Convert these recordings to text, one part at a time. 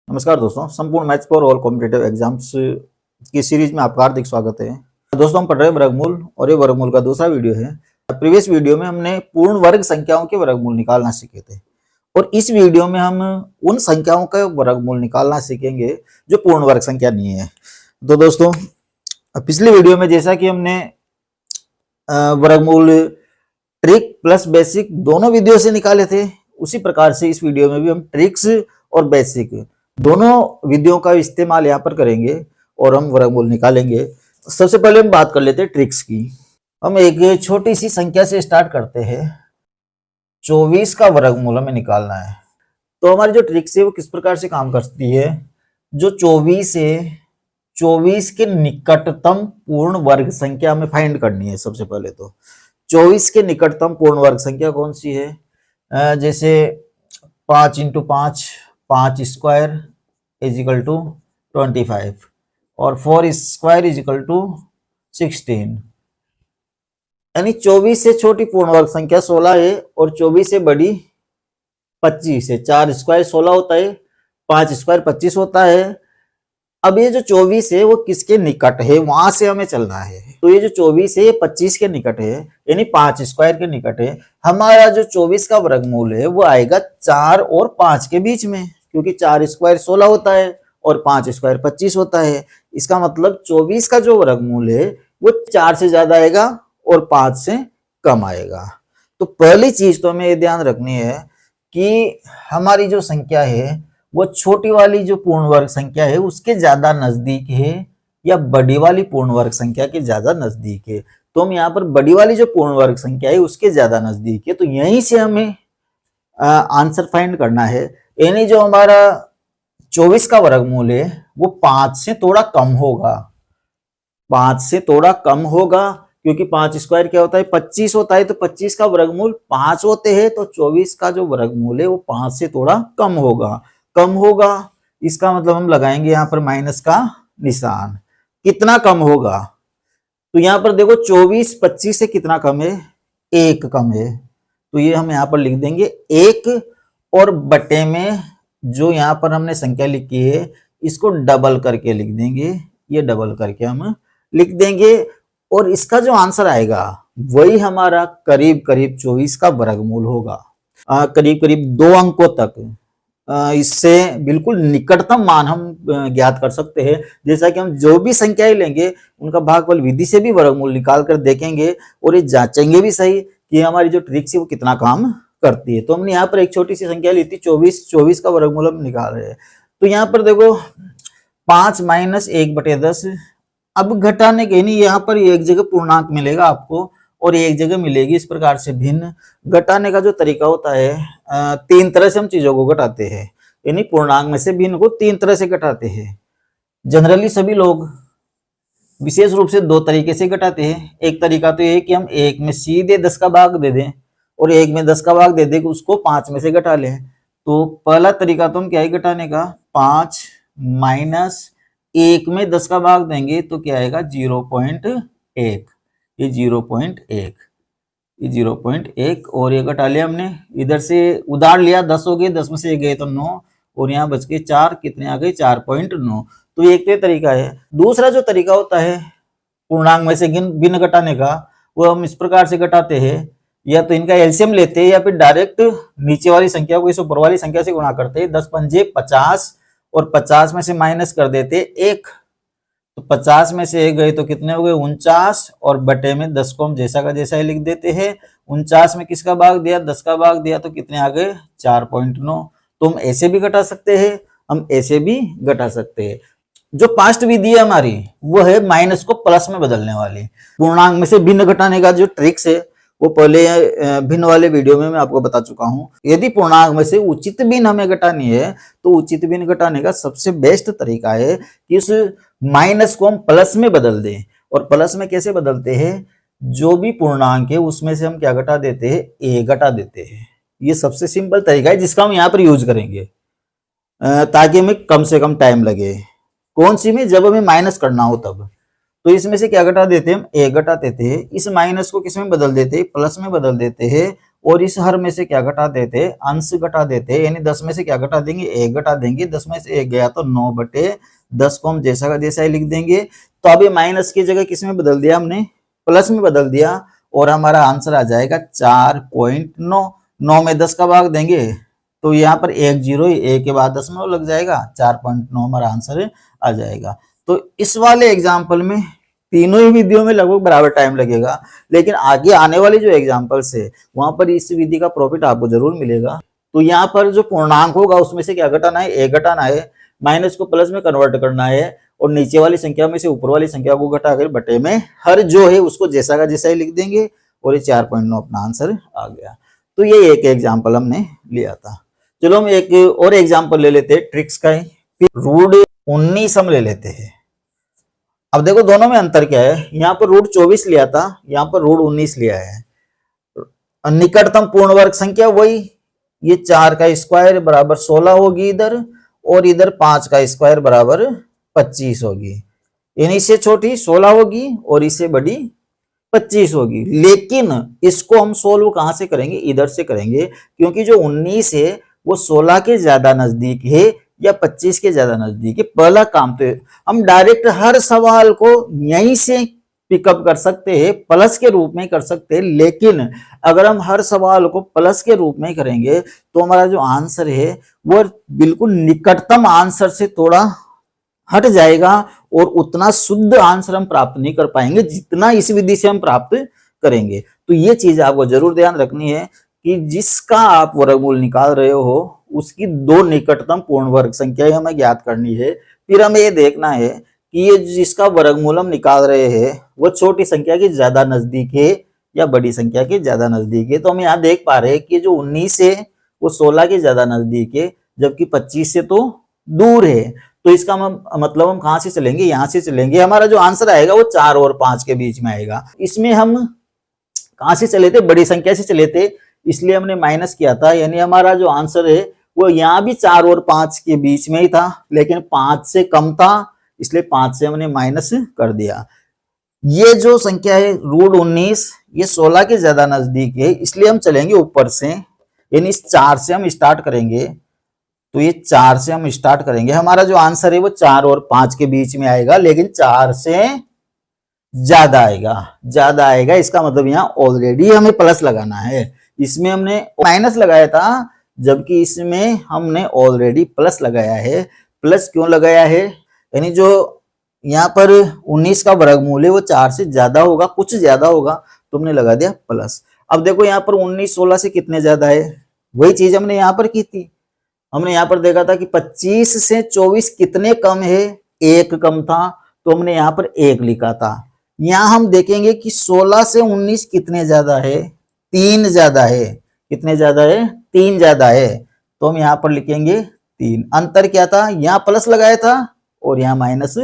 नमस्कार दोस्तों, संपूर्ण maths for all competitive exams की सीरीज में आपका हार्दिक स्वागत है। दोस्तों, हम पढ़ रहे हैं वर्गमूल और ये वर्गमूल का दूसरा वीडियो है। प्रीवियस वीडियो में हमने पूर्ण वर्ग संख्याओं के वर्गमूल निकालना सीखे थे और इस वीडियो में हम उन संख्याओं का वर्गमूल निकालना सीखेंगे जो पूर्ण वर्ग संख्या नहीं है। तो दोस्तों, पिछले वीडियो में जैसा कि हमने वर्गमूल ट्रिक प्लस बेसिक दोनों विधियों से निकाले थे, उसी प्रकार से इस वीडियो में भी हम ट्रिक्स और बेसिक दोनों विधियों का इस्तेमाल यहाँ पर करेंगे और हम वर्गमूल निकालेंगे। सबसे पहले हम बात कर लेते हैं ट्रिक्स की। हम एक छोटी सी संख्या से स्टार्ट करते हैं। 24 का वर्गमूल हमें निकालना है। तो हमारी जो ट्रिक्स है वो किस प्रकार से काम करती है। जो 24 है, 24 के निकटतम पूर्ण वर्ग संख्या हमें फाइंड करनी है। सबसे पहले तो 24 के निकटतम पूर्ण वर्ग संख्या कौन सी है। जैसे 5 × 5 5 स्क्वायर इजिकल टू 25 और 4 स्क्वायर इजिकल टू 16। यानी 24 से छोटी पूर्ण वर्ग संख्या 16 है और 24 से बड़ी 25 है। 4 स्क्वायर 16 होता है, 5 स्क्वायर 25 होता है। अब ये जो 24 है वो किसके निकट है, वहां से हमें चलना है। तो ये जो 24 है ये 25 के निकट है, यानी 5 स्क्वायर के निकट है। हमारा जो 24 का वर्गमूल है वो आएगा 4 और 5 के बीच में, क्योंकि 4 स्क्वायर 16 होता है और 5 स्क्वायर 25 होता है। इसका मतलब 24 का जो वर्गमूल है वो 4 से ज्यादा आएगा और 5 से कम आएगा। तो पहली चीज तो हमें ये ध्यान रखनी है कि हमारी जो संख्या है वो छोटी वाली जो पूर्ण वर्ग संख्या है उसके ज्यादा नजदीक है या बड़ी वाली पूर्ण वर्ग संख्या के ज्यादा नजदीक है। तो हम यहाँ पर बड़ी वाली जो पूर्ण वर्ग संख्या है उसके ज्यादा नजदीक है, तो यहीं से हमें आंसर फाइंड करना है। यानी जो हमारा 24 का वर्गमूल है वो 5 से थोड़ा कम होगा। 5 से थोड़ा कम होगा क्योंकि 5 स्क्वायर क्या होता है, 25 होता है। तो 25 का वर्गमूल 5 होते हैं, तो 24 का जो वर्गमूल है वो 5 से थोड़ा कम होगा। कम होगा इसका मतलब हम लगाएंगे यहाँ पर माइनस का निशान। कितना कम होगा, तो यहाँ पर देखो 24 25 से कितना कम है, 1 कम है। तो ये हम यहाँ पर लिख देंगे 1 और बटे में जो यहाँ पर हमने संख्या लिखी है इसको डबल करके लिख देंगे। ये डबल करके हम लिख देंगे और इसका जो आंसर आएगा वही हमारा करीब करीब 24 का वर्गमूल होगा। करीब करीब 2 अंकों तक इससे बिल्कुल निकटतम मान हम ज्ञात कर सकते हैं। जैसा कि हम जो भी संख्याएं लेंगे उनका भागफल विधि से भी वर्गमूल निकाल कर देखेंगे और ये जांचेंगे भी सही कि हमारी जो ट्रिक है वो कितना काम करती है। तो हमने यहाँ पर एक छोटी सी संख्या ली थी 24 का वर्गमूल हम निकाल रहे हैं। तो यहाँ पर देखो 5 - 1/10। अब घटाने के नहीं, यहाँ पर एक जगह पूर्णांक मिलेगा आपको और एक जगह मिलेगी इस प्रकार से भिन्न। घटाने का जो तरीका होता है 3 तरह से हम चीजों को घटाते हैं, यानी पूर्णांक में से भिन्न को 3 तरह से घटाते हैं। जनरली सभी लोग विशेष रूप से 2 तरीके से घटाते हैं। एक तरीका तो ये है कि हम 1 में सीधे 10 का भाग दे दें और 1 में 10 का भाग दे दें, उसको 5 में से घटा लें। तो पहला तरीका तो हम क्या है घटाने का, 5 - 1 में 10 का भाग देंगे तो क्या आएगा 0.1। ये 0.1, ये 0.1 और ये घटा लिया हमने। इधर से उधार लिया 10 हो गए, 10 में से 1 गए तो 9 और यहाँ बच के 4, कितने आ गए 4.9। तो एक तो तरीका है। दूसरा जो तरीका होता है पूर्णांक में से भिन्न घटाने का, वो हम इस प्रकार से घटाते हैं, या तो इनका एलसीएम लेते हैं या फिर डायरेक्ट नीचे वाली संख्या को इस ऊपर वाली संख्या से गुणा करते हैं। 10 पंजे 50 और 50 में से माइनस कर देते 1, तो 50 में से 1 गए तो कितने हो गए 49 और बटे में 10 को हम जैसा का जैसा ही लिख देते हैं। 49 में किसका भाग दिया, 10 का भाग दिया तो कितने आ गए 4.9। तो हम ऐसे भी घटा सकते हैं, हम ऐसे भी घटा सकते हैं। जो पास्ट विधि है हमारी वो है माइनस को प्लस में बदलने वाली। पूर्णांक में से भिन्न घटाने का जो ट्रिक्स है वो पहले भिन्न वाले वीडियो में मैं आपको बता चुका हूं। यदि पूर्णांक में से उचित भिन्न हमें घटानी है तो उचित भिन्न घटाने का सबसे बेस्ट तरीका है कि उस माइनस को हम प्लस में बदल दें। और प्लस में कैसे बदलते हैं, जो भी पूर्णांक है उसमें से हम क्या घटा देते हैं, a घटा देते हैं। ये सबसे सिंपल तरीका है जिसका हम यहाँ पर यूज करेंगे ताकि हमें कम से कम टाइम लगे। कौन सी में, जब हमें माइनस करना हो तब। तो इसमें से क्या घटा देते हैं हम, a घटा देते हैं। इस माइनस को किस में बदल देते हैं, प्लस में बदल देते हैं और इस हर में से क्या घटा देते, अंश घटा देते, यानी 10 में से क्या घटा देंगे, 1 घटा देंगे। 10 में से 1 गया तो 9/10 को हम जैसा का जैसा ही लिख देंगे। तो अभी माइनस की जगह किस में बदल दिया हमने, प्लस में बदल दिया, और हमारा आंसर आ जाएगा 4.9। 9 में 10 का भाग देंगे तो यहाँ पर 1 0, 1 के बाद 10 लग जाएगा, 4.9 हमारा आंसर आ जाएगा। तो इस वाले एग्जाम्पल में तीनों ही विधियों में लगभग बराबर टाइम लगेगा, लेकिन आगे आने वाली जो एग्जाम्पल्स है वहां पर इस विधि का प्रॉफिट आपको जरूर मिलेगा। तो यहाँ पर जो पूर्णांक होगा उसमें से क्या घटाना है, 1 घटाना है, माइनस को प्लस में कन्वर्ट करना है, और नीचे वाली संख्या में से ऊपर वाली संख्या को घटाकर बटे में हर जो है उसको जैसा का जैसा ही लिख देंगे, और ये 4.9 अपना आंसर आ गया। तो ये एक एग्जाम्पल हमने लिया था। चलो हम एक और एग्जाम्पल ले लेते हैं ट्रिक्स का ही, फिर रूट 19 हम ले लेते हैं। अब देखो दोनों में अंतर क्या है, यहाँ पर रूट 24 लिया था, यहाँ पर रूट 19 लिया है। निकटतम पूर्ण वर्ग संख्या वही, ये 4 का स्क्वायर बराबर 16 होगी इधर, और इधर 5 का स्क्वायर बराबर 25 होगी। यानी इससे छोटी 16 होगी और इससे बड़ी 25 होगी। लेकिन इसको हम सोल्व कहां से करेंगे, इधर से करेंगे, क्योंकि जो 19 है वो 16 के ज्यादा नजदीक है या 25 के ज्यादा नजदीक है। पहला काम तो हम डायरेक्ट हर सवाल को यहीं से पिकअप कर सकते हैं, प्लस के रूप में कर सकते हैं, लेकिन अगर हम हर सवाल को प्लस के रूप में करेंगे तो हमारा जो आंसर है वो बिल्कुल निकटतम आंसर से थोड़ा हट जाएगा, और उतना शुद्ध आंसर हम प्राप्त नहीं कर पाएंगे जितना इस विधि से हम प्राप्त करेंगे। तो ये चीज आपको जरूर ध्यान रखनी है कि जिसका आप वर्गमूल निकाल रहे हो उसकी 2 निकटतम पूर्ण वर्ग संख्या हमें ज्ञात करनी है। फिर हमें ये देखना है कि ये जिसका वर्गमूल हम निकाल रहे हैं वो छोटी संख्या के ज्यादा नजदीक है या बड़ी संख्या के ज्यादा नजदीक है। तो हम यहाँ देख पा रहे हैं कि जो 19 है वो 16 के ज्यादा नजदीक है, जबकि 25 से तो दूर है। तो इसका मतलब हम कहां से चलेंगे, यहां से चलेंगे। हमारा जो आंसर आएगा वो 4 और 5 के बीच में आएगा। इसमें हम कहां से चले थे, बड़ी संख्या से चले थे, इसलिए हमने माइनस किया था। यानी हमारा जो आंसर है वो यहाँ भी 4 और 5 के बीच में ही था, लेकिन 5 से कम था, इसलिए 5 से हमने माइनस कर दिया। ये जो संख्या है रूट 19 ये 16 के ज्यादा नजदीक है, इसलिए हम चलेंगे ऊपर से, यानी इस 4 से हम स्टार्ट करेंगे। तो ये 4 से हम स्टार्ट करेंगे, हमारा जो आंसर है वो 4 और 5 के बीच में आएगा, लेकिन 4 से ज्यादा आएगा। इसका मतलब यहाँ ऑलरेडी हमें प्लस लगाना है, इसमें हमने माइनस लगाया था, जबकि इसमें हमने ऑलरेडी प्लस लगाया है। प्लस क्यों लगाया है, यानी जो यहाँ पर 19 का वर्गमूल है वो 4 से ज्यादा होगा, कुछ ज्यादा होगा, तो हमने लगा दिया प्लस। अब देखो यहाँ पर 19 16 से कितने ज्यादा है, वही चीज हमने यहाँ पर की थी। हमने यहाँ पर देखा था कि 25 से 24 कितने कम है, 1 कम था, तो हमने यहाँ पर 1 लिखा था। यहाँ हम देखेंगे कि 16 से 19 कितने ज्यादा है, 3 ज्यादा है। कितने ज्यादा है, 3 ज्यादा है, तो हम यहाँ पर लिखेंगे 3। अंतर क्या था, यहाँ प्लस लगाया था और यहाँ माइनस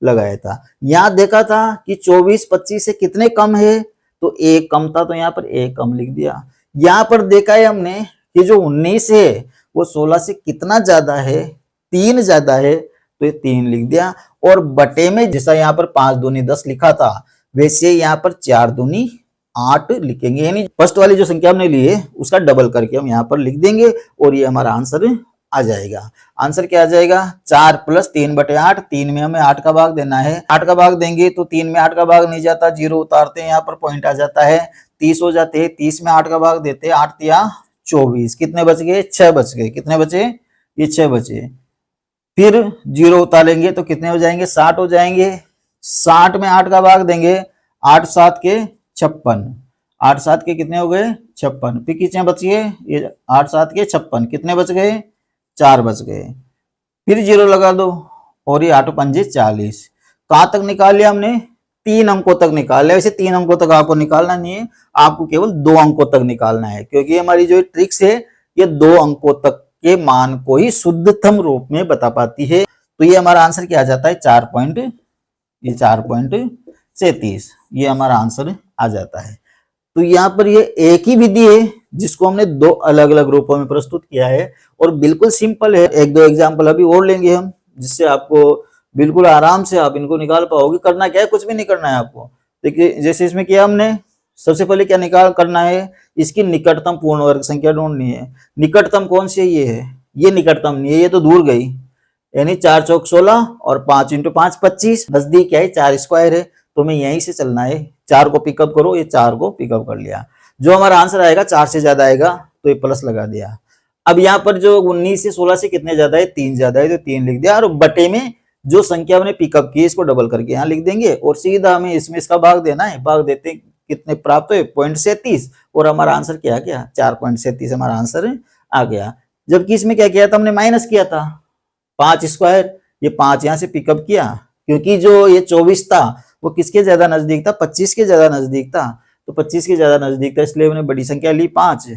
लगाया था। यहाँ देखा था कि 24 25 से कितने कम है, तो 1 कम था, तो यहाँ पर 1 कम लिख दिया। यहाँ पर देखा है हमने कि जो 19 है वो 16 से कितना ज्यादा है, 3 ज्यादा है, तो ये 3 लिख दिया। और बटे में जैसा यहाँ पर 5 दूनी 10 लिखा था, वैसे यहाँ पर 4 दूनी 8 लिखेंगे, यानी फर्स्ट वाली जो संख्या हमने ली है उसका डबल करके हम यहाँ पर लिख देंगे, और ये हमारा आंसर आ जाएगा। आंसर क्या आ जाएगा, 4 + 3/8। 3 में हमें 8 का भाग देना है, 8 का भाग देंगे तो 3 में 8 का भाग नहीं जाता, 0 उतारते हैं, यहाँ पर पॉइंट आ जाता है, 30 हो जाते हैं। 30 में 8 का भाग देते हैं, 8 × 24, कितने बच गए, 6 बच गए। कितने बचे, ये 6 बचे। फिर 0 उतारेंगे तो कितने हो जाएंगे, 60 हो जाएंगे। 60 में 8 का भाग देंगे, 8 × 7 = 56, 8 × 7 = कितने हो गए, 56। फिर कितने बच गए, ये 8 × 7 = 56, कितने बच गए, 4 बच गए। फिर 0 लगा दो, और ये 8 × 5 = 40। कहां तक निकाल लिया हमने, 3 अंकों तक निकाल लिया। वैसे 3 अंकों तक आपको निकालना नहीं है, आपको केवल 2 अंकों तक निकालना है, क्योंकि हमारी जो ट्रिक्स है ये 2 अंकों तक के मान को ही शुद्धतम रूप में बता पाती है। तो ये हमारा आंसर क्या आ जाता है, 4.37, ये हमारा आंसर आ जाता है। तो यहाँ पर ये एक ही विधि है जिसको हमने 2 अलग अलग रूपों में प्रस्तुत किया है, और बिल्कुल सिंपल है। 1-2 एग्जाम्पल अभी और लेंगे हम, जिससे आपको बिल्कुल आराम से आप इनको निकाल पाओगे। करना क्या है, कुछ भी नहीं करना है आपको। देखिए जैसे इसमें किया हमने सबसे पहले क्या निकाल करना है, इसकी निकटतम पूर्ण वर्ग संख्या ढूंढनी है। निकटतम कौन सी है, ये है, ये निकटतम नहीं है, ये तो दूर गई, यानी 4 चौक 16 और 5 इंटू 5 25, नजदीक क्या है 4 स्क्वायर है, तो हमें यहीं से चलना है, 4 को पिकअप करो, ये 4 को पिकअप कर लिया, जो हमारा आंसर आएगा 4 से ज्यादा आएगा तो ये प्लस लगा दिया। अब यहाँ पर जो 19 से 16 से कितने ज्यादा है, 3 ज्यादा है, तो 3 लिख दिया, और बटे में जो संख्या हमने पिकअप की इसको डबल करके यहाँ लिख देंगे, और सीधा हमें इसमें इसका भाग देना है, भाग देते कितने प्राप्त हुए 0.37, और हमारा आंसर क्या गया 4.37 हमारा आंसर आ गया। जबकि इसमें क्या किया था हमने, माइनस किया था 5 स्क्वायर, ये 5 यहाँ से पिकअप किया, क्योंकि जो ये 24 था वो किसके ज्यादा नजदीक था, 25 के ज्यादा नजदीक था, तो 25 के ज्यादा नजदीक था, इसलिए हमने बड़ी संख्या ली 5,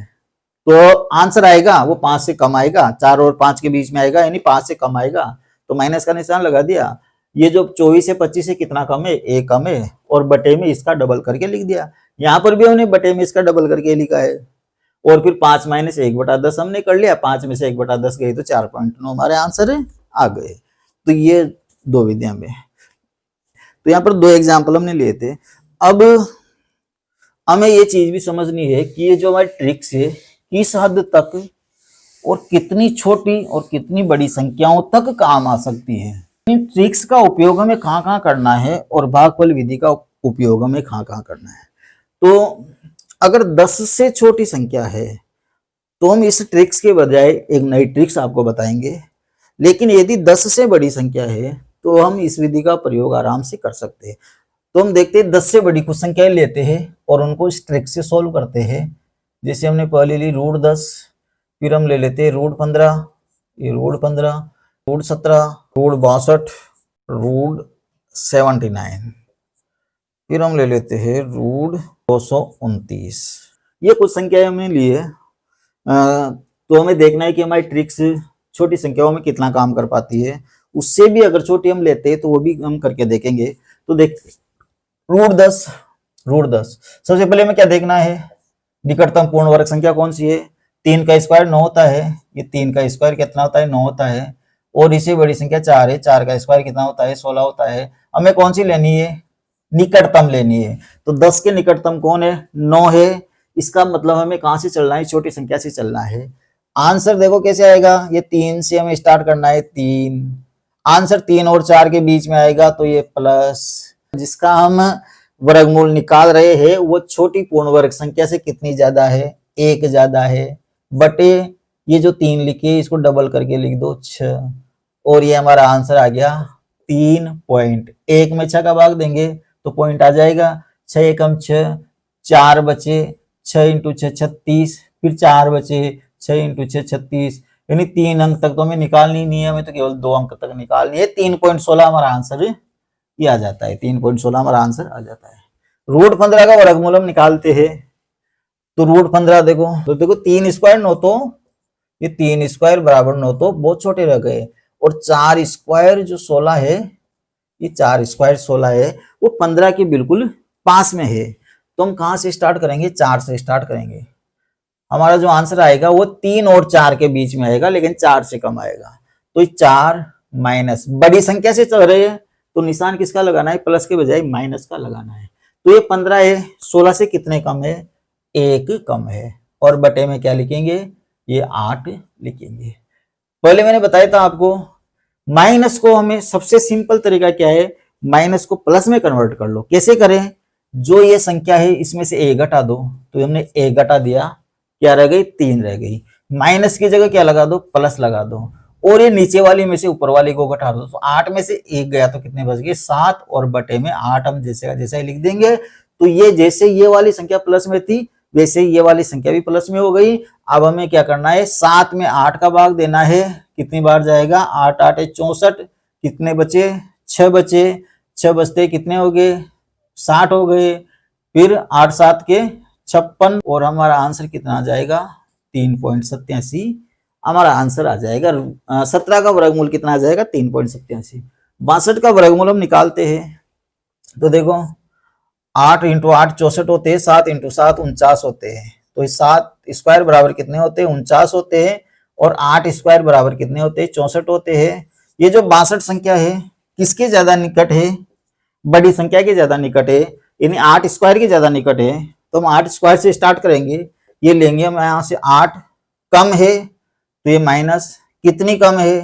तो आंसर आएगा वो 5 से कम आएगा, 4 और 5 के बीच में आएगा, यानी 5 से कम आएगा, तो माइनस का निशान लगा दिया। ये जो 24 से 25 से कितना कम है, 1 कम है, और बटे में इसका डबल करके लिख दिया। यहाँ पर भी हमने बटे में इसका डबल करके लिखा है, और फिर 5 माइनस 1/10 हमने कर लिया, 5 में से 1/10 गई तो 4.9 हमारे आंसर आ गए। तो ये 2 विधियां में, तो यहाँ पर 2 एग्जाम्पल हमने लिए थे। अब हमें ये चीज भी समझनी है कि ये जो हमारी ट्रिक्स है किस हद तक और कितनी छोटी और कितनी बड़ी संख्याओं तक काम आ सकती है। इन ट्रिक्स का उपयोग हमें कहाँ करना है और भागफल विधि का उपयोग हमें कहाँ करना है। तो अगर 10 से छोटी संख्या है तो हम इस ट्रिक्स के बजाय एक नई ट्रिक्स आपको बताएंगे, लेकिन यदि 10 से बड़ी संख्या है तो हम इस विधि का प्रयोग आराम से कर सकते हैं। तो हम देखते हैं 10 से बड़ी कुछ संख्याएं लेते हैं और उनको इस ट्रिक से सॉल्व करते हैं। जैसे हमने पहले ली √10, फिर हम ले लेते हैं √15, ये √15, √17, √62, √79, फिर हम ले लेते हैं √229। ये कुछ संख्याएं हमने ली है। तो हमें देखना है कि हमारी ट्रिक्स छोटी संख्याओं में कितना काम कर पाती है। उससे भी अगर छोटी हम लेते हैं तो वो भी हम करके देखेंगे। तो देख √10, सबसे पहले हमें क्या देखना है, निकटतम पूर्ण वर्ग संख्या कौन सी है, 3 का स्क्वायर 9 होता है, ये 3 का स्क्वायर कितना होता है 9 होता है, और इससे बड़ी संख्या 4 है, 4 का स्क्वायर कितना होता है 16 होता है। हमें कौन सी लेनी है, निकटतम लेनी है। तो 10 के निकटतम कौन है, 9 है, इसका मतलब हमें कहां से चलना है, छोटी संख्या से चलना है। आंसर देखो कैसे आएगा, ये 3 से हमें स्टार्ट करना है, 3, आंसर 3 और 4 के बीच में आएगा, तो ये प्लस, जिसका हम वर्गमूल निकाल रहे हैं वो छोटी पूर्ण वर्ग संख्या से कितनी ज्यादा है, 1 ज्यादा है, बटे ये जो 3 लिखे इसको डबल करके लिख दो 6, और ये हमारा आंसर आ गया 3 पॉइंट। 1 में 6 का भाग देंगे तो पॉइंट आ जाएगा, 6 एकम 6, 4 बचे, 6 इंटू 6 36, फिर 4 बचे, 6 इंटू 6 36, यानी 3 अंक तक तो हमें निकालनी नहीं है, हमें तो केवल 2 अंक तक निकालनी है। 3.16 हमारा आंसर ये आ जाता है, 3.16 हमारा आंसर आ जाता है। √15 का वर्गमूल हम निकालते हैं, तो √15 देखो, तो देखो 3 स्क्वायर 9, तो ये 3 स्क्वायर बराबर 9, तो बहुत छोटे रह गए, और 4 स्क्वायर जो 16 है, ये 4 स्क्वायर 16 है, वो 15 के बिल्कुल पास में है। तो हम कहां से स्टार्ट करेंगे, 4 से स्टार्ट करेंगे। हमारा जो आंसर आएगा वो 3 और 4 के बीच में आएगा, लेकिन 4 से कम आएगा। तो 4 माइनस, बड़ी संख्या से चल रहे हैं तो निशान किसका लगाना है, प्लस के बजाय माइनस का लगाना है। तो ये 15 है, 16 से कितने कम है, 1 कम है, और बटे में क्या लिखेंगे, ये 8 लिखेंगे। पहले मैंने बताया था आपको, माइनस को हमें सबसे सिंपल तरीका क्या है, माइनस को प्लस में कन्वर्ट कर लो। कैसे करें, जो ये संख्या है इसमें से 1 घटा दो, तो हमने 1 घटा दिया, क्या रह गई, 3 रह गई। माइनस की जगह क्या लगा दो, प्लस लगा दो, और ये नीचे वाली में से ऊपर वाली को घटा दो, तो 8 में से 1 गया तो कितने बच गए, 7, और बटे में 8 हम जैसे का जैसा ही लिख देंगे। तो ये जैसे ये वाली संख्या प्लस में थी वैसे ये वाली संख्या भी प्लस में हो गई। अब हमें क्या करना है, 7 में 8 का भाग देना है, कितनी बार जाएगा, 8 8 64, कितने बचे, 6 बचे, 6 बचते कितने हो गए, 60 हो गए, फिर 8 7 के 56, और हमारा आंसर कितना आ जाएगा, 3.87 हमारा आंसर आ जाएगा। 17 का वर्गमूल कितना आ जाएगा, 3.87। 62 का वर्गमूल हम निकालते हैं, तो देखो 8 इंटू 8 64 होते हैं, 7 इंटू 7 49 होते हैं, तो 7 स्क्वायर बराबर कितने होते हैं, 49 होते हैं, और 8 स्क्वायर बराबर कितने होते हैं, 64 होते हैं। ये जो 62 संख्या है किसके ज्यादा निकट है, बड़ी संख्या के ज्यादा निकट है, यानी 8 स्क्वायर के ज्यादा निकट है। तो हम 8 स्क्वायर से स्टार्ट करेंगे। ये लेंगे हम यहाँ से 8 कम है तो ये माइनस, कितनी कम है,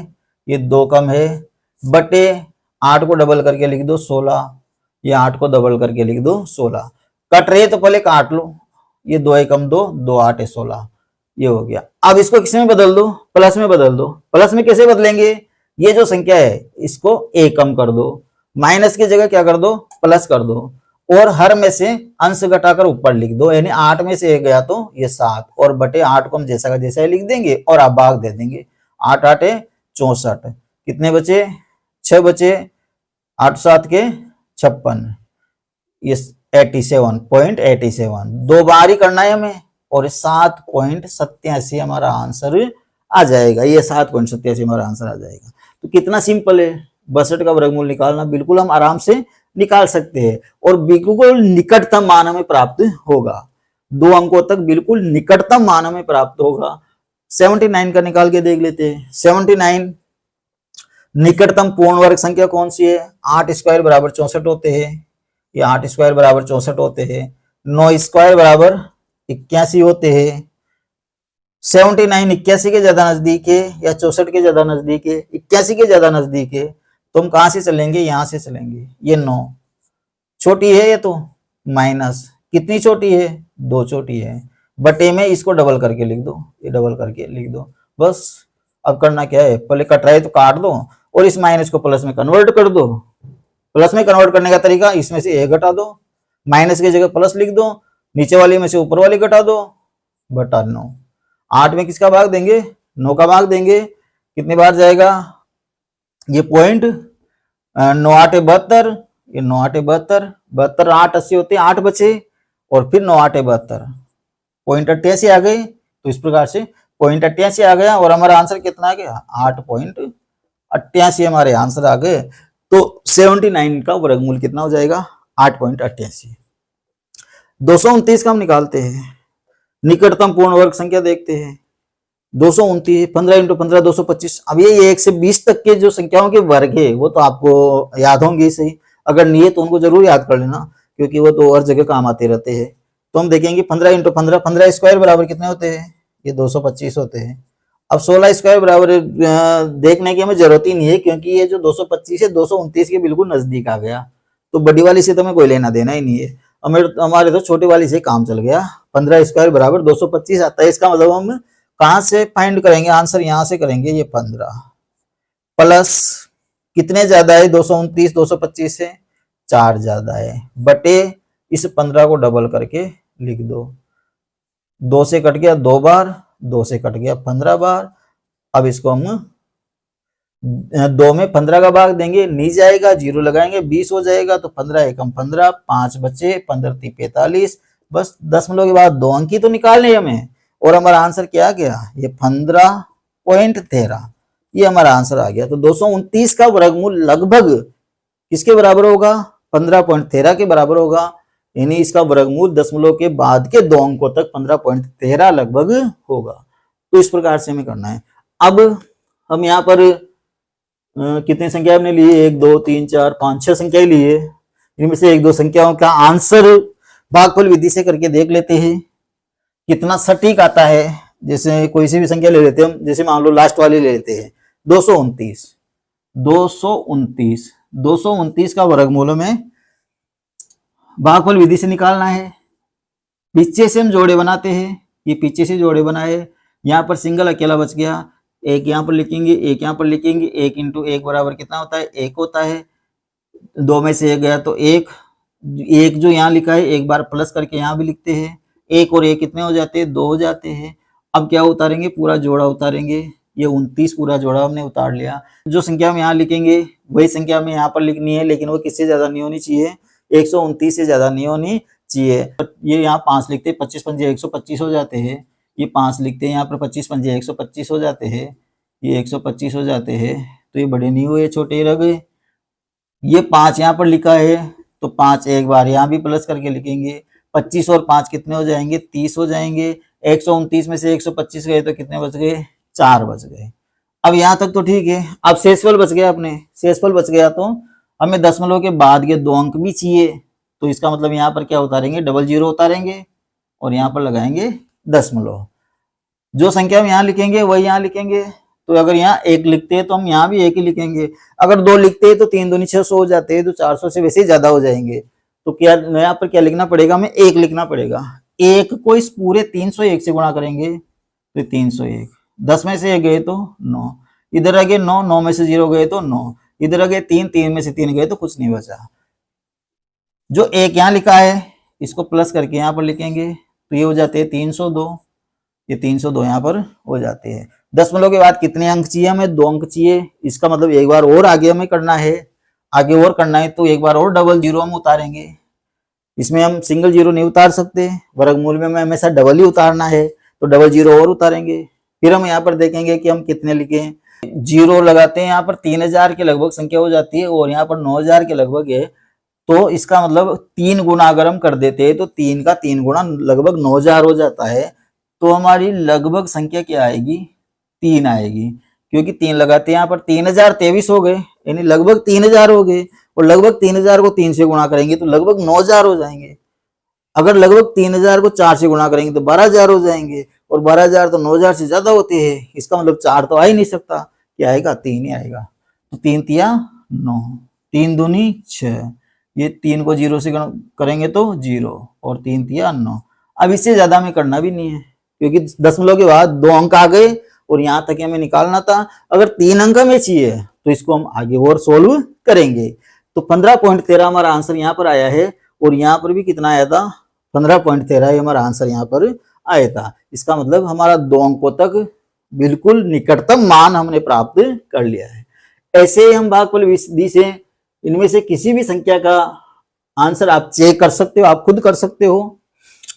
ये 2 कम है, बटे 8 को डबल करके लिख दो 16, ये 8 को डबल करके लिख दो 16। कट रहे तो पहले काट लो, ये 2 एकम 2, 2 8 है 16, ये हो गया। अब इसको किस में बदल दो, प्लस में बदल दो। प्लस में कैसे बदलेंगे, ये जो संख्या है इसको एक कम कर दो, माइनस की जगह क्या कर दो, प्लस कर दो, और हर में से अंश घटाकर ऊपर लिख दो, यानी 8 में से 1 गया तो ये 7, और बटे 8 को हम जैसा का जैसा लिख देंगे और आप भाग दे देंगे। 8 8 64, कितने बचे, 6 बचे, 8 7 के 56, ये 87.87, 2 बार ही करना है हमें, और 7.87 हमारा आंसर आ जाएगा। ये 7.87 हमारा आंसर आ जाएगा। तो कितना सिंपल है, 62 का वर्गमूल निकालना बिल्कुल हम आराम से निकाल सकते हैं, और बिल्कुल निकटतम मान हमें प्राप्त होगा, 2 अंकों तक बिल्कुल निकटतम मान हमें प्राप्त होगा। 79 का निकाल के देख लेते हैं। 79 निकटतम पूर्ण वर्ग संख्या कौन सी है, 8 स्क्वायर बराबर 64 होते हैं, ये 8 स्क्वायर बराबर 64 होते हैं। 9 स्क्वायर बराबर 81 होते हैं। 79 81 के ज्यादा नजदीक है या 64 के ज्यादा नजदीक है, 81 के ज्यादा नजदीक है, तो हम कहां से चलेंगे, यहां से चलेंगे। ये 9 छोटी है, ये तो माइनस, कितनी छोटी है, 2 छोटी है, बटे में इसको डबल करके लिख दो, ये डबल करके लिख दो बस। अब करना क्या है, पहले कट रहा है तो काट दो, और इस माइनस को प्लस में कन्वर्ट कर दो। प्लस में कन्वर्ट करने का तरीका, इसमें से एक घटा दो, माइनस की जगह प्लस लिख दो, नीचे वाली में से ऊपर वाली घटा दो, बटा 9। 8 में किसका भाग देंगे, 9 का भाग देंगे, कितने बार जाएगा, ये पॉइंट 9 8 72, ये 9 8 72, 72 8 80 होते हैं, 8 बचे, और फिर 9 8 72, पॉइंट 88 आ गए। तो इस प्रकार से पॉइंट 88 आ गया, और हमारा आंसर कितना आ गया, 8.88 हमारे आंसर आ गए। तो 79 का वर्गमूल कितना हो जाएगा, 8.88। 229 का हम निकालते हैं, निकटतम पूर्ण वर्ग संख्या देखते हैं। 229, 15 × 15 225। अब ये 1 से 20 तक के जो संख्याओं के वर्ग है वो तो आपको याद होंगे सही, अगर नहीं है तो उनको जरूर याद कर लेना, क्योंकि वो तो हर जगह काम आते रहते हैं। तो हम देखेंगे 15 × 15, 15 स्क्वायर बराबर कितने होते हैं, ये 225 होते हैं। अब 16 स्क्वायर बराबर देखने की हमें जरूरत ही नहीं है, क्योंकि ये जो 225 है 229 के बिल्कुल नजदीक आ गया, तो बड़ी वाली से तो हमें कोई लेना देना ही नहीं है, हमारे तो छोटी वाली से काम चल गया। 15 स्क्वायर बराबर 225 आता है, इसका मतलब हम कहां से फाइंड करेंगे आंसर, यहां से करेंगे। ये 15 प्लस कितने ज्यादा है, 229 225 से 4 ज्यादा है, बटे इस 15 को डबल करके लिख दो। 2 से कट गया 2 बार, 2 से कट गया 15 बार। अब इसको हम 2 में 15 का भाग देंगे, नी जाएगा, 0 लगाएंगे, 20 हो जाएगा, तो 15 एकम 15, 5 बचे, 15 3 45, बस दशमलव के बाद 2 अंक ही तो निकालने हमें, और हमारा आंसर क्या आ गया, ये 15.13, ये हमारा आंसर आ गया। तो 229 का वर्गमूल लगभग किसके बराबर होगा, 15.13 के बराबर होगा, यानी इसका वर्गमूल दशमलव के बाद के 2 अंकों तक 15.13 लगभग होगा। तो इस प्रकार से हमें करना है। अब हम यहाँ पर कितनी संख्या हमने लिए, 1 2 3 4 5 6 संख्याएं लिए, इनमें से 1 2 संख्याओं का आंसर भागफल विधि से करके देख लेते हैं कितना सटीक आता है। जैसे कोई सी भी संख्या ले लेते हैं हम, जैसे मान लो लास्ट वाली ले लेते हैं 229। 229 का वर्गमूल में भागफल विधि से निकालना है। पीछे से हम जोड़े बनाते हैं, ये पीछे से जोड़े बनाए, यहाँ पर सिंगल अकेला बच गया, एक यहाँ पर लिखेंगे, एक यहाँ पर लिखेंगे, 1 × 1 बराबर कितना होता है, 1 होता है। 2 में से 1 गया तो 1 जो यहाँ लिखा है एक बार प्लस करके यहाँ भी लिखते हैं, 1 और 1 कितने हो जाते हैं, 2 हो जाते हैं। अब क्या उतारेंगे, पूरा जोड़ा उतारेंगे, ये 29 पूरा जोड़ा हमने उतार लिया। जो संख्या हम यहाँ लिखेंगे वही संख्या हमें यहाँ पर लिखनी है, लेकिन वो किससे ज्यादा नहीं होनी चाहिए, 129 से ज्यादा नहीं होनी चाहिए। ये यहाँ 5 लिखते हैं, 25 पंजे 125 हो जाते हैं, ये 5 लिखते हैं यहाँ पर, 25 पंजे 125 हो जाते हैं, ये 125 हो जाते हैं। तो ये बड़े नहीं हुए, छोटे रह गए। ये 5 यहाँ पर लिखा है तो 5 एक बार यहाँ भी प्लस करके लिखेंगे, 25 और 5 कितने हो जाएंगे, 30 हो जाएंगे। 129 में से 125 गए तो कितने बच गए, 4 बच गए। अब यहाँ तक तो ठीक है। अब शेषफल बच गया, अपने शेषफल बच गया तो हमें दशमलव के बाद के 2 अंक भी चाहिए, तो इसका मतलब यहाँ पर क्या उतारेंगे, डबल जीरो उतारेंगे। और यहाँ पर लगाएंगे दशमलव। जो संख्या हम यहाँ लिखेंगे वही यहाँ लिखेंगे। तो अगर यहाँ 1 लिखते हैं तो हम यहाँ भी 1 ही लिखेंगे। अगर 2 लिखते हैं तो 3 दूनी 600 हो जाते हैं, तो 400 से वैसे ही ज्यादा हो जाएंगे। तो क्या यहाँ पर क्या लिखना पड़ेगा, हमें 1 लिखना पड़ेगा। 1 को इस पूरे 301 से गुणा करेंगे तो 301, 10 में से 1 गए तो 9, इधर आ गए 9, 9 में से 0 गए तो 9, इधर आ गए 3, 3 में से 3 गए तो कुछ नहीं बचा। जो 1 यहाँ लिखा है इसको प्लस करके यहाँ पर लिखेंगे तो ये हो जाते हैं 302, ये 302 यहाँ पर हो जाते हैं। दशमलव के बाद कितने अंक चाहिए, हमें 2 अंक चाहिए। इसका मतलब एक बार और आगे हमें करना है, आगे और करना है तो एक बार और डबल जीरो हम उतारेंगे। इसमें हम सिंगल जीरो नहीं उतार सकते, वर्गमूल में हमें हमेशा डबल ही उतारना है, तो डबल जीरो और उतारेंगे। फिर हम यहाँ पर देखेंगे कि हम कितने लिखें। जीरो लगाते हैं यहाँ पर 3000 के लगभग संख्या हो जाती है और यहाँ पर 9000 के लगभग है। तो इसका मतलब 3 गुना अगर हम कर देते हैं तो 3 का 3 गुना लगभग 9000 हो जाता है। तो हमारी लगभग संख्या क्या आएगी, 3 आएगी, क्योंकि 3 लगाते हैं यहाँ पर 3023 हो गए, यानी लगभग 3000 हो गए। और लगभग 3000 को 3 से गुणा करेंगे तो लगभग 9000 हो जाएंगे। अगर लगभग 3000 को 4 से गुणा करेंगे तो 12000 हो जाएंगे, और 12000 तो 9000 से ज्यादा होते हैं। इसका मतलब 4 तो आ ही नहीं सकता, क्या आएगा, 3 ही आएगा। तो 3 तिया 9, 3 दूनी 6, ये 3 को 0 से करेंगे तो 0, और 3 तिया 9। अब इससे ज्यादा हमें करना भी नहीं है, क्योंकि दशमलव के बाद 2 अंक आ गए और यहाँ तक हमें निकालना था। अगर 3 अंक हमें चाहिए तो इसको हम आगे और सोल्व करेंगे। तो 15.13 हमारा आंसर यहाँ पर आया है, और यहाँ पर भी कितना आया था, 15.13 हमारा आंसर यहाँ पर आया था। इसका मतलब हमारा 2 अंकों तक बिल्कुल निकटतम मान हमने प्राप्त कर लिया है। ऐसे ही हम भागफल विधि से इनमें से किसी भी संख्या का आंसर आप चेक कर सकते हो, आप खुद कर सकते हो,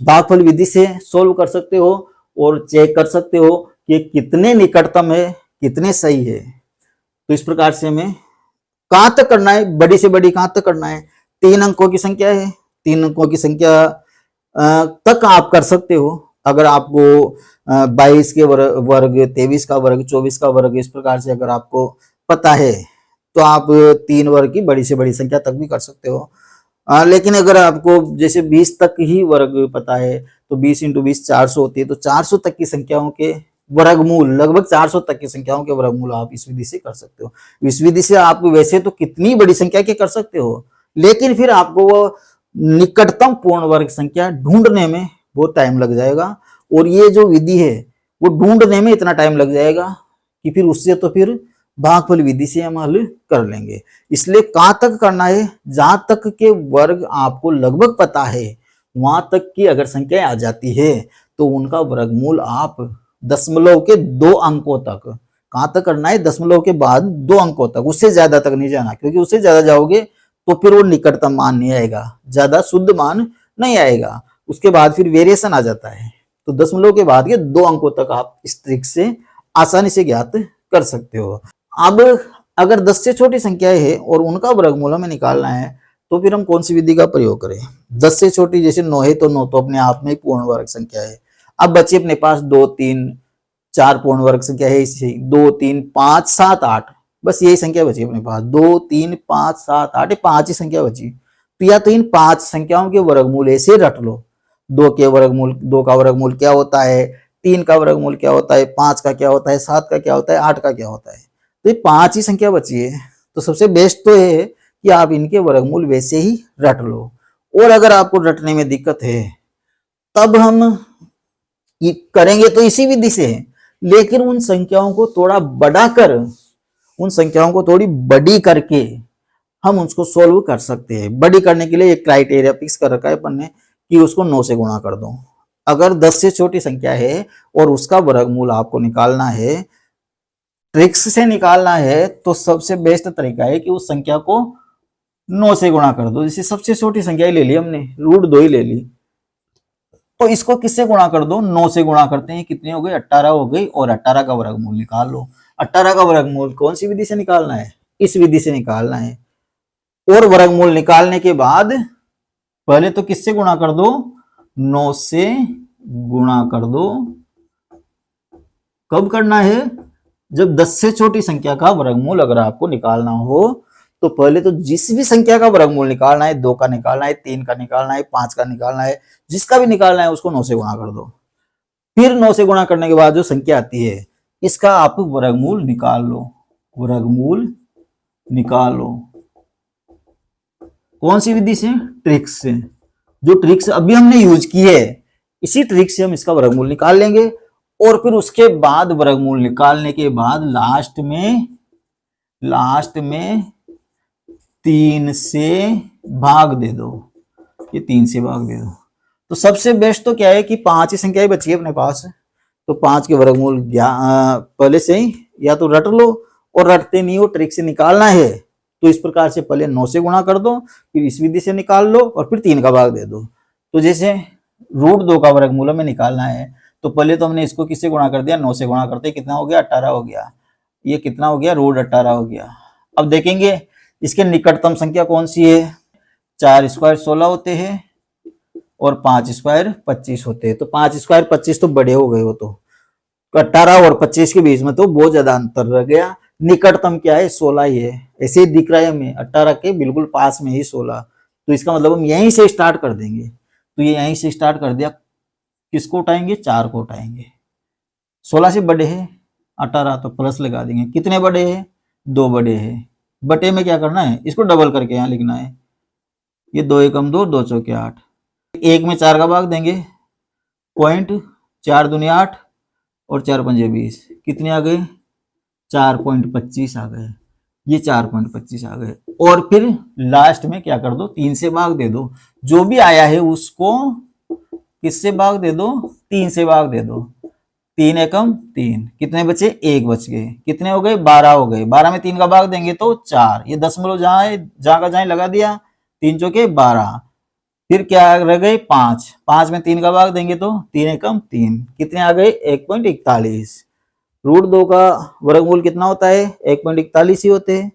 भागफल विधि से सोल्व कर सकते हो और चेक कर सकते हो कि कितने निकटतम है, कितने सही है। तो इस प्रकार से हमें कहां तक करना है, बड़ी से बड़ी कहां तक करना है, 3 अंकों की संख्या है, 3 अंकों की संख्या तक आप कर सकते हो। अगर आपको 22 के वर्ग, 23 का वर्ग, 24 का वर्ग, इस प्रकार से अगर आपको पता है तो आप 3 वर्ग की बड़ी से बड़ी संख्या तक भी कर सकते हो। लेकिन अगर आपको जैसे 20 तक ही वर्ग पता है तो 20 × 20 400 होती है, तो 400 तक की संख्याओं के वर्गमूल, लगभग 400 तक की संख्याओं के वर्गमूल आप इस विधि से कर सकते हो। इस विधि से आप वैसे तो कितनी बड़ी संख्या के कर सकते हो, लेकिन फिर आपको वो निकटतम पूर्ण वर्ग संख्या ढूंढने में बहुत टाइम लग जाएगा, और ये जो विधि है वो ढूंढने में इतना टाइम लग जाएगा कि फिर उससे तो फिर भागफल विधि से हम हल कर लेंगे। इसलिए कहां तक करना है, जहां तक के वर्ग आपको लगभग पता है वहां तक की अगर संख्या आ जाती है तो उनका वर्गमूल आप दशमलव के 2 अंकों तक, कहां तक करना है, दशमलव के बाद 2 अंकों तक, उससे ज्यादा तक नहीं जाना, क्योंकि उससे ज्यादा जाओगे तो फिर वो निकटतम मान नहीं आएगा, ज्यादा शुद्ध मान नहीं आएगा, उसके बाद फिर वेरिएशन आ जाता है। तो दशमलव के बाद के 2 अंकों तक आप इस ट्रिक से आसानी से ज्ञात कर सकते हो। अब अगर 10 से छोटी संख्याएं है और उनका वर्गमूल हमें निकालना है तो फिर हम कौन सी विधि का प्रयोग करें। 10 से छोटी जैसे 9 है तो 9 तो अपने आप में पूर्ण वर्ग संख्या है। अब बच्चे अपने पास 2, 3, 4 पूर्ण वर्ग संख्या है, इसे 2, 3, 5, 7, 8, बस यही संख्या बची अपने पास, 2, 3, 5, 7, 8, 5 ही संख्या बची। तो या तो इन 5 संख्याओं के वर्गमूल ऐसे रट लो, 2 का वर्गमूल क्या होता है, 3 का वर्गमूल क्या होता है, 5 का क्या होता है, 7 का क्या होता है, 8 का क्या होता है। तो ये 5 ही संख्या बची है, तो सबसे बेस्ट तो है कि आप इनके वर्गमूल वैसे ही रट लो। और अगर आपको रटने में दिक्कत है तब हम करेंगे तो इसी विधि से, लेकिन उन संख्याओं को थोड़ा बढ़ाकर, उन संख्याओं को थोड़ी बड़ी करके हम उसको सोल्व कर सकते हैं। बड़ी करने के लिए एक क्राइटेरिया फिक्स कर रखा है अपन ने कि उसको 9 से गुणा कर दो। अगर 10 से छोटी संख्या है और उसका वर्गमूल आपको निकालना है, ट्रिक्स से निकालना है, तो सबसे बेस्ट तरीका है कि उस संख्या को 9 से गुणा कर दो। जैसे सबसे छोटी संख्या ही ले ली हमने, √2 ही ले ली, तो इसको किससे गुणा कर दो, 9 से गुणा करते हैं, कितने हो गए, 18 हो गई, और 18 का वर्गमूल निकाल लो। 18 का वर्गमूल कौन सी विधि से निकालना है, इस विधि से निकालना है। और वर्गमूल निकालने के बाद पहले तो किससे गुणा कर दो, 9 से गुणा कर दो। कब करना है, जब 10 से छोटी संख्या का वर्गमूल अगर आपको निकालना हो तो पहले तो जिस भी संख्या का वर्गमूल निकालना है, 2 का निकालना है, 3 का निकालना है, 5 का निकालना है, जिसका भी निकालना है उसको 9 से गुणा कर दो। फिर 9 से गुणा करने के बाद जो संख्या आती है इसका आप वर्गमूल निकाल लो। वर्गमूल निकालो कौन सी विधि से? ट्रिक्स से। जो ट्रिक्स अभी हमने यूज की है इसी ट्रिक से हम इसका वर्गमूल निकाल लेंगे और फिर उसके बाद वर्गमूल निकालने के बाद लास्ट में 3 से भाग दे दो। ये 3 से भाग दे दो। तो सबसे बेस्ट तो क्या है कि 5 ही संख्याएं बची है अपने पास, तो 5 के वर्गमूल पहले से ही या तो रट लो और रटते नहीं हो ट्रिक से निकालना है तो इस प्रकार से पहले 9 से गुणा कर दो, फिर इस विधि से निकाल लो और फिर 3 का भाग दे दो। तो जैसे √2 का वर्गमूल हमें निकालना है तो पहले तो हमने इसको किससे गुणा कर दिया? 9 से गुणा करते कितना हो गया? 18 हो गया। ये कितना हो गया? √18 हो गया। अब देखेंगे इसके निकटतम संख्या कौन सी है? 4 स्क्वायर 16 होते हैं और 5 स्क्वायर 25 होते हैं। तो 5 स्क्वायर 25 तो बड़े हो गए, वो तो 18 और 25 के बीच में तो बहुत ज्यादा अंतर रह गया। निकटतम क्या है? 16 ही है। ऐसे ही दिख रहा है हमें 18 के बिल्कुल पास में ही 16। तो इसका मतलब हम यहीं से स्टार्ट कर देंगे। तो ये यहीं से स्टार्ट कर दिया, किसको उठाएंगे? 4 को उठाएंगे। 16 से बड़े है 18 तो प्लस लगा देंगे। कितने बड़े हैं? 2 बड़े हैं। बटे में क्या करना है? इसको डबल करके यहाँ लिखना है। ये 2 एकम 2, 2 चौके 8। 1 में 4 का भाग देंगे, पॉइंट 4 दूनी 8 और 4 पंजे 20। कितने आ गए? 4.25 आ गए। ये 4.25 आ गए। और फिर लास्ट में क्या कर दो? 3 से भाग दे दो। जो भी आया है उसको किससे भाग दे दो? 3 से भाग दे दो। 3 एकम 3। कितने बचे? 1 बच गए। कितने हो गए? 12 हो गए। 12 में 3 का भाग देंगे तो 4। ये दशमलव जहां है जहां का जहां लगा दिया। 3 चौके 12। फिर क्या रह गए? 5। 5 में 3 का भाग देंगे तो 3 एकम 3। कितने आ गए? 1.41। √2 का वर्गमूल कितना होता है? 1.41 ही होते हैं।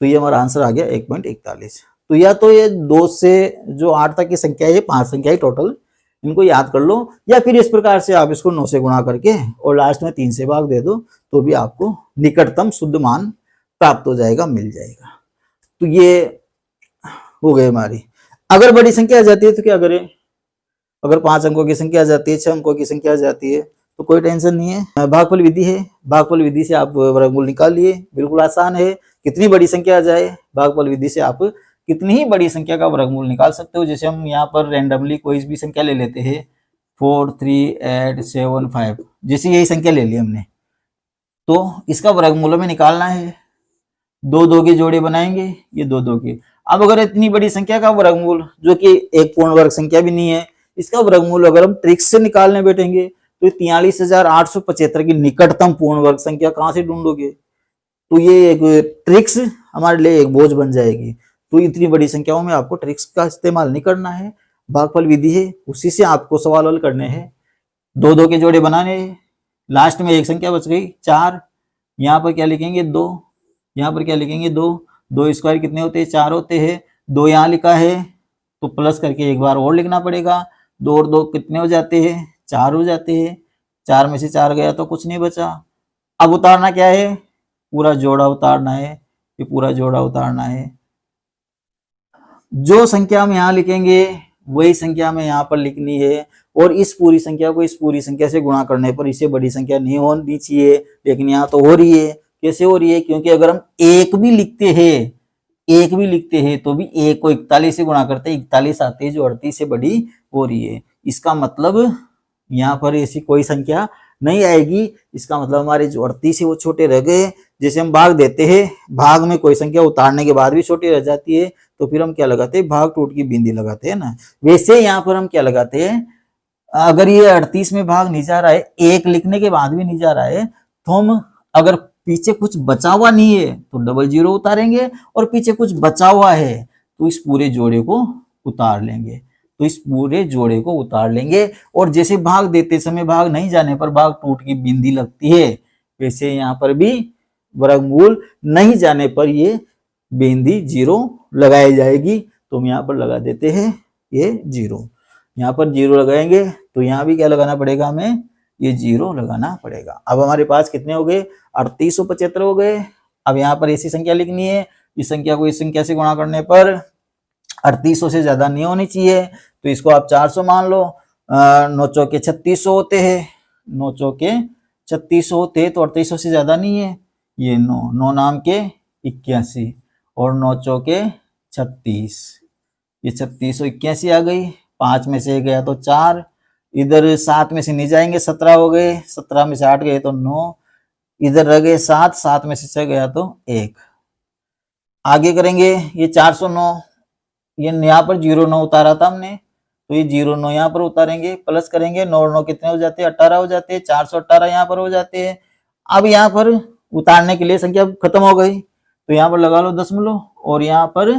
तो ये हमारा आंसर आ गया 1.41। तो या तो ये 2 से जो 8 तक की संख्या है, 5 संख्या है टोटल, इनको याद कर लो, या फिर इस प्रकार से आप इसको 9 से गुणा करके और लास्ट में 3 से भाग दे दो तो भी आपको निकटतम शुद्ध मान प्राप्त हो जाएगा, मिल जाएगा। तो ये हो गए हमारी। अगर बड़ी संख्या आ जाती है तो क्या करें? अगर 5 अंकों की संख्या आ जाती है, 6 अंकों की संख्या आ जाती है तो कोई टेंशन नहीं है। भागफल विधि है, भागफल विधि से आप वर्गमूल निकाल लिए, बिल्कुल आसान है। कितनी बड़ी संख्या आ जाए, भागफल विधि से आप कितनी ही बड़ी संख्या का वर्गमूल निकाल सकते हो। जैसे हम यहाँ पर रैंडमली कोई भी संख्या ले लेते हैं, 4, 3, 8, 7, 5, जैसे यही संख्या ले ली हमने, तो इसका वर्गमूल हमें निकालना है। 2 2 के जोड़े बनाएंगे, ये 2 2 के। अब अगर इतनी बड़ी संख्या का वर्गमूल, जो कि एक पूर्ण वर्ग संख्या भी नहीं है, इसका वर्गमूल अगर हम ट्रिक्स से निकालने बैठेंगे तो 43,875 की निकटतम पूर्ण वर्ग संख्या कहां से ढूंढोगे? तो ये एक ट्रिक्स हमारे लिए एक बोझ बन जाएगी। तो इतनी बड़ी संख्याओं में आपको ट्रिक्स का इस्तेमाल नहीं करना है। भागफल विधि है, उसी से आपको सवाल हल करने हैं। 2 2 के जोड़े बनाने हैं। लास्ट में एक संख्या बच गई 4। यहाँ पर क्या लिखेंगे? 2। यहाँ पर क्या लिखेंगे? 2। 2 स्क्वायर कितने होते हैं? 4 होते हैं। 2 यहाँ लिखा है तो प्लस करके एक बार और लिखना पड़ेगा। 2 और 2 कितने हो जाते हैं? 4 हो जाते हैं। 4 में से 4 गया तो कुछ नहीं बचा। अब उतारना क्या है? पूरा जोड़ा उतारना है। ये पूरा जोड़ा उतारना है। जो संख्या हम यहाँ लिखेंगे वही संख्या हमें यहाँ पर लिखनी है, और इस पूरी संख्या को इस पूरी संख्या से गुणा करने पर इससे बड़ी संख्या नहीं होनी चाहिए, लेकिन यहाँ तो हो रही है। कैसे हो रही है? क्योंकि अगर हम एक भी लिखते हैं तो भी 1 को 41 से गुणा करते 41 आते हैं, जो 38 से बड़ी हो रही है। इसका मतलब यहाँ पर ऐसी कोई संख्या नहीं आएगी। इसका मतलब हमारे जो 38 है वो छोटे रह गए। जैसे हम भाग देते हैं, भाग में कोई संख्या उतारने के बाद भी छोटी रह जाती है, तो फिर हम क्या लगाते हैं? भाग टूट की बिंदी लगाते हैं ना। वैसे यहाँ पर हम क्या लगाते हैं? अगर ये 38 में भाग नहीं जा रहा है, 1 लिखने के बाद भी नहीं जा रहा है, तो हम अगर पीछे कुछ बचा हुआ नहीं है तो डबल जीरो उतारेंगे, और पीछे कुछ बचा हुआ है तो इस पूरे जोड़े को उतार लेंगे। और जैसे भाग देते समय भाग नहीं जाने पर भाग टूट की बिंदी लगती है, वैसे यहाँ पर भी वर्गमूल नहीं जाने पर ये बिंदी 0 लगाई जाएगी। तो हम यहाँ पर लगा देते हैं ये 0। यहाँ पर 0 लगाएंगे तो यहाँ भी क्या लगाना पड़ेगा हमें? ये 0 लगाना पड़ेगा। अब हमारे पास कितने हो गए? 3875 हो गए। अब यहाँ पर ऐसी संख्या लिखनी है इस संख्या को इस संख्या से गुणा करने पर 3800 से ज्यादा नहीं होनी चाहिए, तो इसको आप 400 मान लो। 9 चौके 3600 होते हैं, 9 चौके 3600 होते हैं, तो 3800 से ज्यादा नहीं है। ये 9 नाम के 81 और 9 चौके 36, ये 3681 आ गई। 5 में से गया तो 4, इधर 7 में से नहीं जाएंगे, 17 हो गए, 17 में से 8 गए तो 9, इधर रह गए 7, 7 में से 6 गया तो 1। आगे करेंगे, ये 409, ये यहाँ पर 09 उतारा था हमने, तो ये 09 यहाँ पर उतारेंगे, प्लस करेंगे, 9 और 9 कितने हो जाते हैं, 18 हो जाते हैं, 418 यहाँ पर हो जाते हैं। अब यहाँ पर उतारने के लिए संख्या खत्म हो गई, तो यहाँ पर लगा लो दशमलव, और यहाँ पर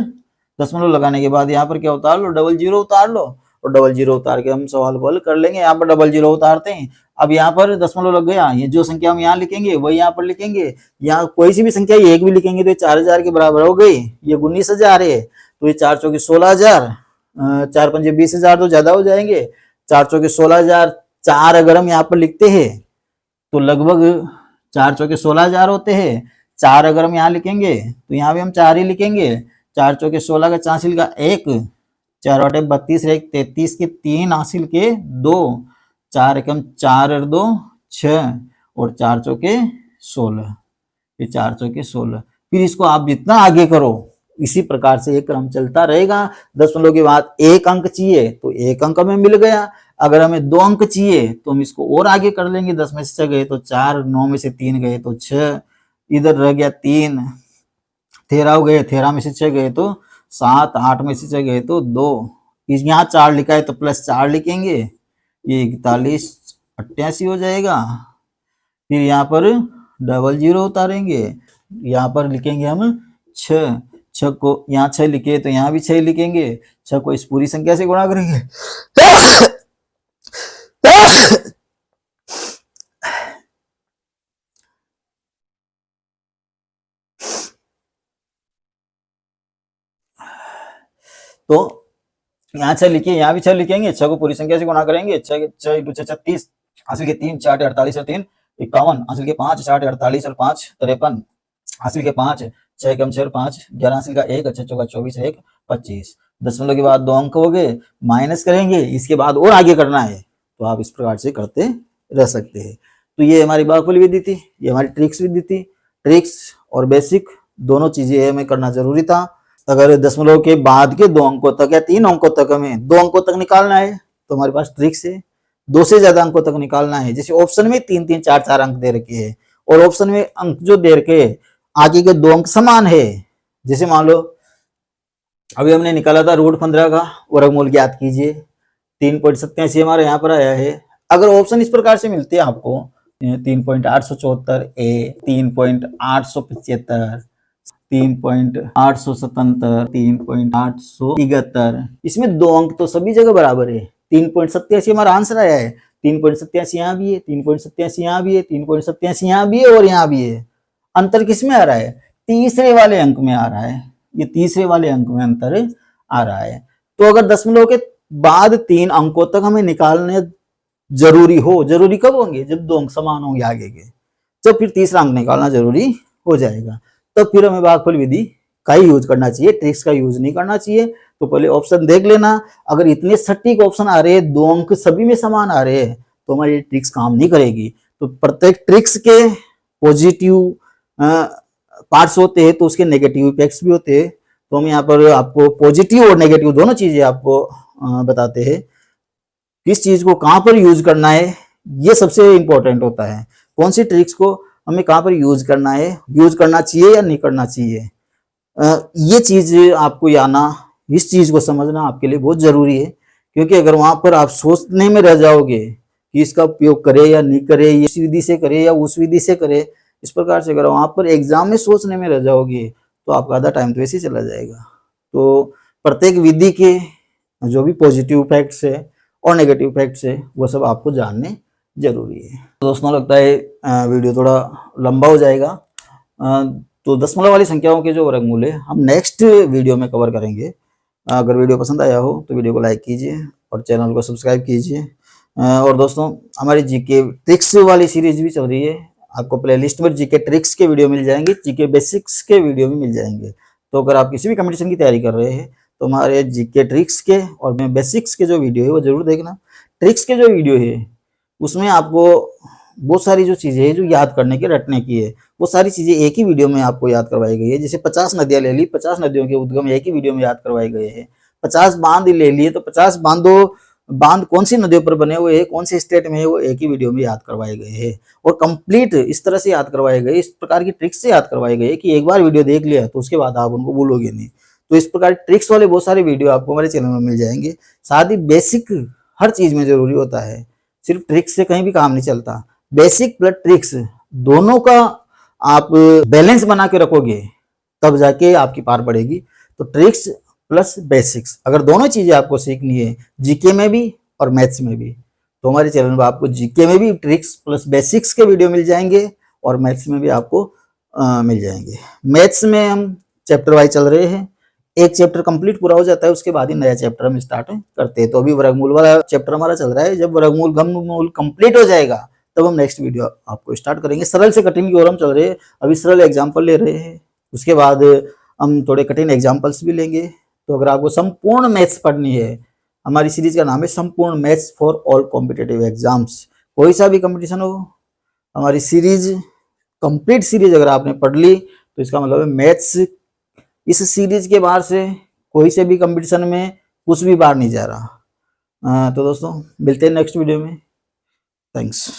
दशमलव लगाने के बाद यहाँ पर क्या उतार लो, 00 उतार लो, और 00 उतार के हम सवाल को हल कर लेंगे। यहाँ पर 00 उतारते हैं, अब यहाँ पर दशमलव लग गया, ये जो संख्या हम यहाँ लिखेंगे वही यहाँ पर लिखेंगे। यहाँ कोई सी भी संख्या एक भी लिखेंगे तो ये 4000 के बराबर हो गई, ये 19000 है, तो ये 4 चौके 16000, 4 पंजे 20000 तो ज्यादा हो जाएंगे, 4 चौके 16000, 4 अगर हम यहाँ पर लिखते हैं तो लगभग 4 चौके 16000 होते हैं। 4 अगर हम यहाँ लिखेंगे तो यहाँ भी हम 4 ही लिखेंगे, 4 चौके 16 का 4 हासिल का 1, 4 बटे 32 1 33 के 3 हासिल के 2, 4 एकम 4 और 2 6, और 4 चौके 16, ये 4 चौके 16। फिर इसको आप जितना आगे करो इसी प्रकार से एक क्रम चलता रहेगा। दशमलव के बाद 1 अंक चाहिए तो 1 अंक हमें मिल गया, अगर हमें 2 अंक चाहिए तो हम इसको और आगे कर लेंगे। 10 में से 6 गए तो 4, 9 में से 3 गए तो 6, इधर रह गया 3, 13 हो गए, 13 में से 6 गए तो 7, 8 में से 6 गए तो 2, यहाँ 4 लिखा है तो प्लस 4 लिखेंगे, ये 41 88 हो जाएगा। फिर यहाँ पर 00 उतारेंगे, यहाँ पर लिखेंगे हम 6, 6 को यहाँ 6 लिखे तो यहाँ भी 6 लिखेंगे, 6 को इस पूरी संख्या से गुणा करेंगे। तो यहाँ 6 लिखिए, यहाँ भी 6 लिखेंगे, 6 को पूरी संख्या से गुणा करेंगे, 6 36, हासिल के 3 4 48 और 3 51, हासिल के 5 60 48 और 5 53, हासिल के 5 6 कम 6 5 11, हासिल का 1 6 चौका 24 1 25। दशमलव के बाद 2 अंक हो गए, माइनस करेंगे, इसके बाद और आगे करना है, तो आप इस प्रकार से करते रह सकते हैं। तो ये हमारी बाहुफल विधि थी, ये हमारी ट्रिक्स विधि थी। ट्रिक्स और बेसिक दोनों चीजें हमें करना जरूरी था। अगर दशमलव के बाद के 2 अंकों तक या 3 अंकों तक हमें 2 अंकों तक निकालना है तो हमारे पास ट्रिक्स है। 2 से ज्यादा अंकों तक निकालना है, जैसे ऑप्शन में 3 3 4 4 अंक दे रखे हैं और ऑप्शन में अंक जो दे रखे आगे के 2 अंक समान है, जैसे मान लो अभी हमने निकाला था √15 का वर्गमूल ज्ञात कीजिए, 3.87 हमारे यहाँ पर आया है। अगर ऑप्शन इस प्रकार से मिलते हैं आपको 3.874 ए, 3.875, 3.877, 3.873, इसमें 2 अंक तो सभी जगह बराबर है। 3.87 हमारा आंसर आया है, 3.87 यहाँ भी है, 3.87 यहाँ भी है, 3.87 यहाँ भी है और यहाँ भी है। अंतर किस में आ रहा है? तीसरे वाले अंक में आ रहा है, ये तीसरे वाले अंक में अंतर आ रहा है। तो अगर दशमलव के बाद 3 अंकों तक हमें निकालने जरूरी हो, जरूरी कब होंगे? जब 2 अंक समान होंगे आगे के, तो फिर तीसरा अंक निकालना जरूरी हो जाएगा। तो फिर हमें भागफल विधि का ही यूज करना चाहिए, ट्रिक्स का यूज नहीं करना चाहिए। तो पहले ऑप्शन देख लेना, अगर इतने सटीक ऑप्शन आ रहे हैं, 2 अंक सभी में समान आ रहे हैं, तो हमारी ट्रिक्स काम नहीं करेगी। तो प्रत्येक ट्रिक्स के पॉजिटिव पार्ट्स होते हैं तो उसके नेगेटिव इफेक्ट्स भी होते हैं। तो हम यहाँ पर आपको पॉजिटिव और नेगेटिव दोनों चीजें आपको बताते हैं। किस चीज को कहाँ पर यूज करना है ये सबसे इंपॉर्टेंट होता है। कौन सी ट्रिक्स को हमें कहाँ पर यूज करना है, यूज करना चाहिए या नहीं करना चाहिए, ये चीज आपको आना, इस चीज को समझना आपके लिए बहुत जरूरी है। क्योंकि अगर वहां पर आप सोचने में रह जाओगे कि इसका उपयोग करे या नहीं करे, इस विधि से करे या उस विधि से करे, इस प्रकार से अगर वहां पर एग्जाम में सोचने में रह जाओगे तो आपका आधा टाइम तो ऐसे ही चला जाएगा। तो प्रत्येक विधि के जो भी पॉजिटिव फैक्ट्स है और नेगेटिव फैक्ट्स है वो सब आपको जानने जरूरी है। तो दोस्तों लगता है वीडियो थोड़ा लंबा हो जाएगा, तो दशमलव वाली संख्याओं के जो वर्गमूल है हम नेक्स्ट वीडियो में कवर करेंगे। अगर वीडियो पसंद आया हो तो वीडियो को लाइक कीजिए और चैनल को सब्सक्राइब कीजिए। और दोस्तों हमारी जीके ट्रिक्स वाली सीरीज भी चल रही है, आपको प्लेलिस्ट में जीके ट्रिक्स के वीडियो मिल जाएंगे, जीके बेसिक्स के वीडियो भी मिल जाएंगे। तो अगर आप किसी भी कंपटीशन की तैयारी कर रहे हैं तो हमारे जीके ट्रिक्स के और बेसिक्स के जो वीडियो है वो जरूर देखना। ट्रिक्स के जो वीडियो है उसमें आपको बहुत सारी जो चीज़ें हैं जो याद करने की, रटने की है, वो सारी चीज़ें एक ही वीडियो में आपको याद करवाई गई है। जैसे 50 नदियाँ ले ली, 50 नदियों के उद्गम एक ही वीडियो में याद करवाए गए हैं। 50 बांध ले लिए तो 50 बांध कौन सी नदियों पर बने हुए हैं, कौन से स्टेट में है, वो एक ही वीडियो में याद करवाए गए हैं। और कंप्लीट इस तरह से याद करवाए गए, इस प्रकार की ट्रिक्स से याद करवाए गए कि एक बार वीडियो देख लिया तो उसके बाद आप उनको भूलोगे नहीं। तो इस प्रकार ट्रिक्स वाले बहुत सारे वीडियो आपको हमारे चैनल में मिल जाएंगे। साथ ही बेसिक हर चीज में जरूरी होता है, सिर्फ ट्रिक्स से कहीं भी काम नहीं चलता। बेसिक प्लस ट्रिक्स दोनों का आप बैलेंस बना के रखोगे तब जाके आपकी पार पड़ेगी। तो ट्रिक्स प्लस बेसिक्स अगर दोनों चीजें आपको सीखनी है, जीके में भी और मैथ्स में भी, तो हमारे चैनल पर आपको जीके में भी ट्रिक्स प्लस बेसिक्स के वीडियो मिल जाएंगे और मैथ्स में भी आपको मिल जाएंगे। मैथ्स में हम चैप्टर वाइज चल रहे हैं, एक चैप्टर कंप्लीट पूरा हो जाता है उसके बाद ही नया चैप्टर हम स्टार्ट करते हैं। तो अभी वर्गमूल वाला चैप्टर हमारा चल रहा है, जब वर्गमूल घनमूल कंप्लीट हो जाएगा तब हम नेक्स्ट वीडियो आपको स्टार्ट करेंगे। सरल से कठिन की ओर हम चल रहे हैं, अभी सरल एग्जाम्पल ले रहे हैं, उसके बाद हम थोड़े कठिन एग्जाम्पल्स भी लेंगे। तो अगर आपको संपूर्ण मैथ्स पढ़नी है, हमारी सीरीज का नाम है संपूर्ण maths for all competitive exams. कोई सा भी कंपटीशन हो, हमारी सीरीज कंप्लीट सीरीज अगर आपने पढ़ ली तो इसका मतलब है मैथ्स इस सीरीज के बाहर से कोई से भी कंपटीशन में कुछ भी बाहर नहीं जा रहा। तो दोस्तों मिलते हैं नेक्स्ट वीडियो में। थैंक्स।